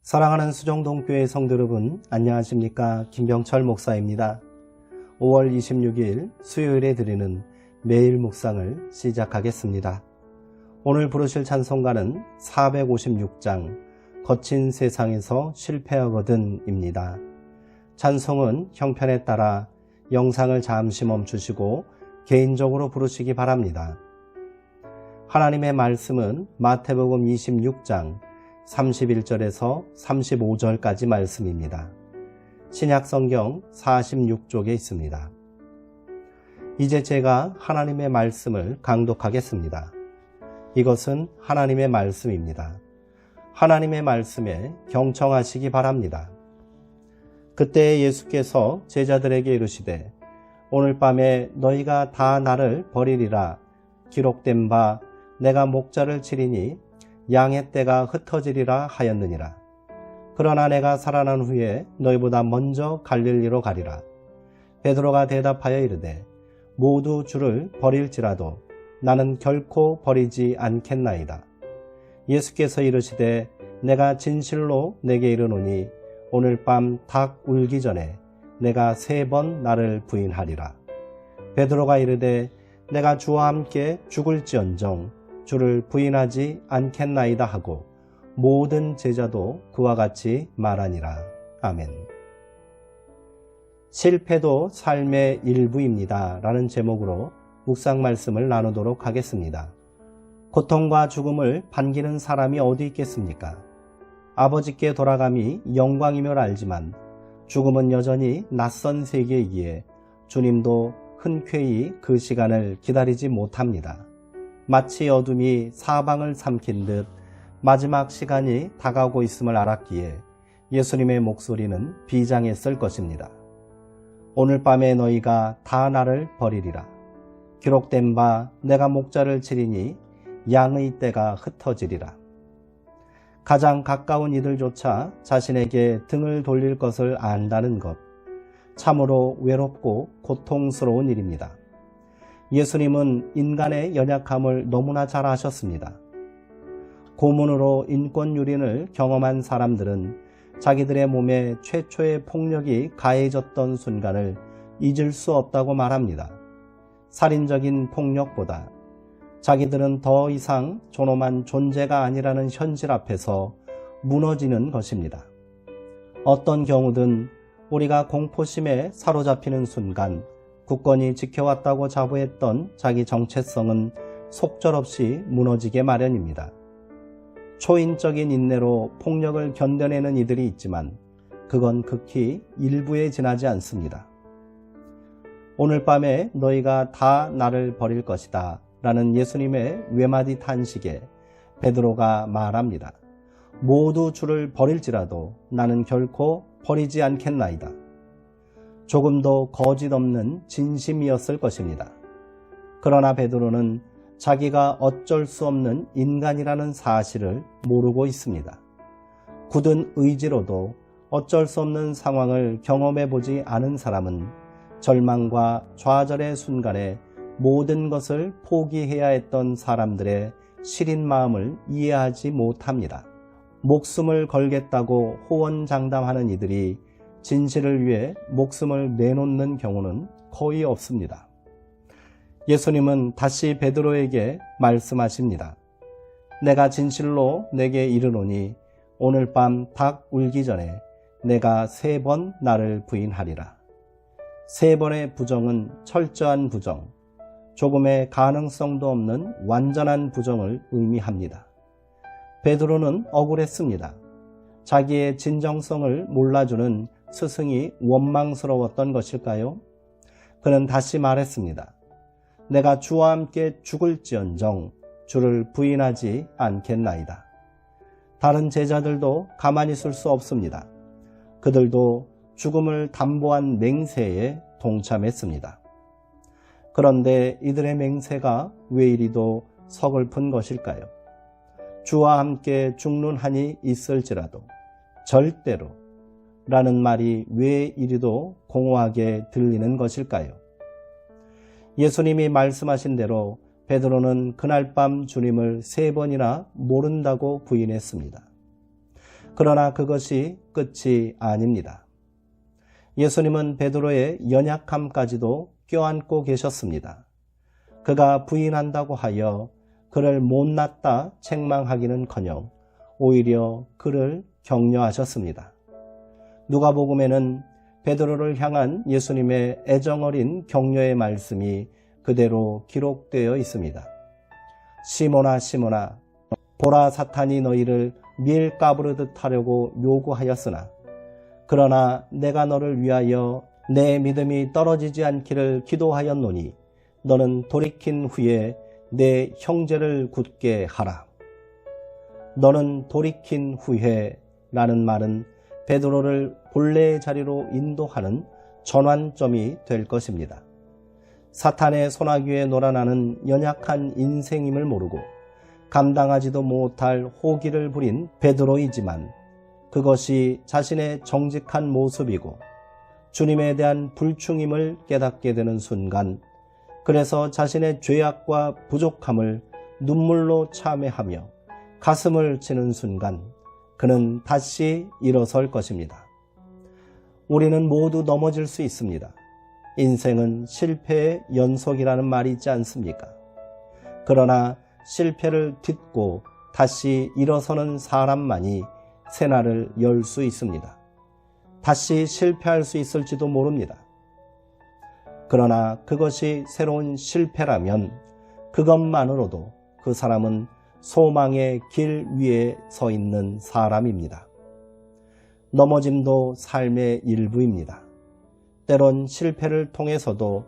사랑하는 수정동교회 성도 여러분, 안녕하십니까? 김병철 목사입니다. 5월 26일 수요일에 드리는 매일 묵상을 시작하겠습니다. 오늘 부르실 찬송가는 456장 거친 세상에서 실패하거든 입니다. 찬송은 형편에 따라 영상을 잠시 멈추시고 개인적으로 부르시기 바랍니다. 하나님의 말씀은 마태복음 26장 31절에서 35절까지 말씀입니다. 신약성경 46쪽에 있습니다. 이제 제가 하나님의 말씀을 강독하겠습니다. 이것은 하나님의 말씀입니다. 하나님의 말씀에 경청하시기 바랍니다. 그때 예수께서 제자들에게 이르시되 오늘 밤에 너희가 다 나를 버리리라. 기록된 바 내가 목자를 치리니 양의 떼가 흩어지리라 하였느니라. 그러나 내가 살아난 후에 너희보다 먼저 갈릴리로 가리라. 베드로가 대답하여 이르되 모두 주를 버릴지라도 나는 결코 버리지 않겠나이다. 예수께서 이르시되 내가 진실로 내게 이르노니 오늘 밤 닭 울기 전에 내가 3번 나를 부인하리라. 베드로가 이르되 내가 주와 함께 죽을지언정 주를 부인하지 않겠나이다 하고 모든 제자도 그와 같이 말하니라. 아멘. 실패도 삶의 일부입니다. 라는 제목으로 묵상 말씀을 나누도록 하겠습니다. 고통과 죽음을 반기는 사람이 어디 있겠습니까? 아버지께 돌아감이 영광이며 알지만 죽음은 여전히 낯선 세계이기에 주님도 흔쾌히 그 시간을 기다리지 못합니다. 마치 어둠이 사방을 삼킨 듯 마지막 시간이 다가오고 있음을 알았기에 예수님의 목소리는 비장했을 것입니다. 오늘 밤에 너희가 다 나를 버리리라. 기록된 바 내가 목자를 치리니 양의 떼가 흩어지리라. 가장 가까운 이들조차 자신에게 등을 돌릴 것을 안다는 것, 참으로 외롭고 고통스러운 일입니다. 예수님은 인간의 연약함을 너무나 잘 아셨습니다. 고문으로 인권유린을 경험한 사람들은 자기들의 몸에 최초의 폭력이 가해졌던 순간을 잊을 수 없다고 말합니다. 살인적인 폭력보다 자기들은 더 이상 존엄한 존재가 아니라는 현실 앞에서 무너지는 것입니다. 어떤 경우든 우리가 공포심에 사로잡히는 순간 굳건히 지켜왔다고 자부했던 자기 정체성은 속절없이 무너지게 마련입니다. 초인적인 인내로 폭력을 견뎌내는 이들이 있지만 그건 극히 일부에 지나지 않습니다. 오늘 밤에 너희가 다 나를 버릴 것이다 라는 예수님의 외마디 탄식에 베드로가 말합니다. 모두 주를 버릴지라도 나는 결코 버리지 않겠나이다. 조금도 거짓 없는 진심이었을 것입니다. 그러나 베드로는 자기가 어쩔 수 없는 인간이라는 사실을 모르고 있습니다. 굳은 의지로도 어쩔 수 없는 상황을 경험해보지 않은 사람은 절망과 좌절의 순간에 모든 것을 포기해야 했던 사람들의 시린 마음을 이해하지 못합니다. 목숨을 걸겠다고 호언장담하는 이들이 진실을 위해 목숨을 내놓는 경우는 거의 없습니다. 예수님은 다시 베드로에게 말씀하십니다. 내가 진실로 내게 이르노니 오늘 밤 닭 울기 전에 내가 3번 나를 부인하리라. 3번의 부정은 철저한 부정, 조금의 가능성도 없는 완전한 부정을 의미합니다. 베드로는 억울했습니다. 자기의 진정성을 몰라주는 스승이 원망스러웠던 것일까요? 그는 다시 말했습니다. 내가 주와 함께 죽을지언정 주를 부인하지 않겠나이다. 다른 제자들도 가만히 있을 수 없습니다. 그들도 죽음을 담보한 맹세에 동참했습니다. 그런데 이들의 맹세가 왜 이리도 서글픈 것일까요? 주와 함께 죽는 한이 있을지라도 절대로 라는 말이 왜 이리도 공허하게 들리는 것일까요? 예수님이 말씀하신 대로 베드로는 그날 밤 주님을 3번이나 모른다고 부인했습니다. 그러나 그것이 끝이 아닙니다. 예수님은 베드로의 연약함까지도 껴안고 계셨습니다. 그가 부인한다고 하여 그를 못났다 책망하기는커녕 오히려 그를 격려하셨습니다. 누가복음에는 베드로를 향한 예수님의 애정어린 격려의 말씀이 그대로 기록되어 있습니다. 시몬아 시몬아 보라 사탄이 너희를 밀 까부르듯 하려고 요구하였으나 그러나 내가 너를 위하여 내 믿음이 떨어지지 않기를 기도하였노니 너는 돌이킨 후에 내 형제를 굳게 하라. 너는 돌이킨 후에 라는 말은 베드로를 본래의 자리로 인도하는 전환점이 될 것입니다. 사탄의 소나기에 놀아나는 연약한 인생임을 모르고 감당하지도 못할 호기를 부린 베드로이지만 그것이 자신의 정직한 모습이고 주님에 대한 불충임을 깨닫게 되는 순간, 그래서 자신의 죄악과 부족함을 눈물로 참회하며 가슴을 치는 순간 그는 다시 일어설 것입니다. 우리는 모두 넘어질 수 있습니다. 인생은 실패의 연속이라는 말이 있지 않습니까? 그러나 실패를 딛고 다시 일어서는 사람만이 새날을 열 수 있습니다. 다시 실패할 수 있을지도 모릅니다. 그러나 그것이 새로운 실패라면 그것만으로도 그 사람은 소망의 길 위에 서 있는 사람입니다. 넘어짐도 삶의 일부입니다. 때론 실패를 통해서도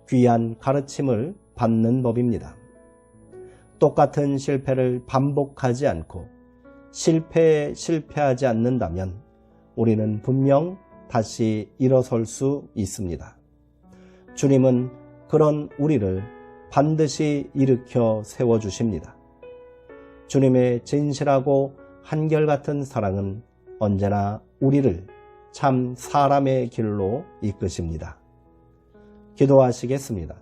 귀한 가르침을 받는 법입니다. 똑같은 실패를 반복하지 않고 실패에 실패하지 않는다면 우리는 분명 다시 일어설 수 있습니다. 주님은 그런 우리를 반드시 일으켜 세워주십니다. 주님의 진실하고 한결같은 사랑은 언제나 우리를 참 사람의 길로 이끄십니다. 기도하시겠습니다.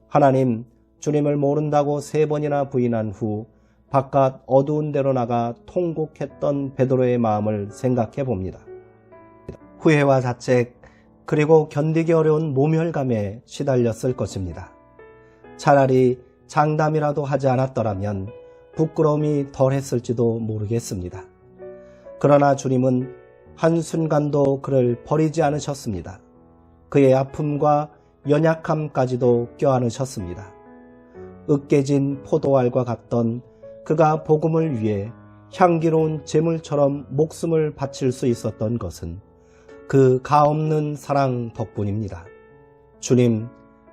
하나님, 주님을 모른다고 3번이나 부인한 후 바깥 어두운 데로 나가 통곡했던 베드로의 마음을 생각해 봅니다. 후회와 자책, 그리고 견디기 어려운 모멸감에 시달렸을 것입니다. 차라리 장담이라도 하지 않았더라면 부끄러움이 덜했을지도 모르겠습니다. 그러나 주님은 한순간도 그를 버리지 않으셨습니다. 그의 아픔과 연약함까지도 껴안으셨습니다. 으깨진 포도알과 같던 그가 복음을 위해 향기로운 제물처럼 목숨을 바칠 수 있었던 것은 그 가없는 사랑 덕분입니다. 주님,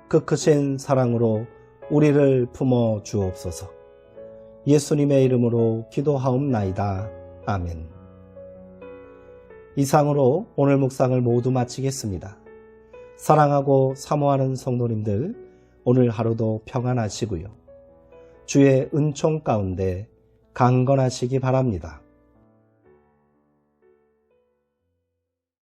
그 크신 사랑으로 우리를 품어 주옵소서. 예수님의 이름으로 기도하옵나이다. 아멘. 이상으로 오늘 묵상을 모두 마치겠습니다. 사랑하고 사모하는 성도님들, 오늘 하루도 평안하시고요. 주의 은총 가운데 강건하시기 바랍니다.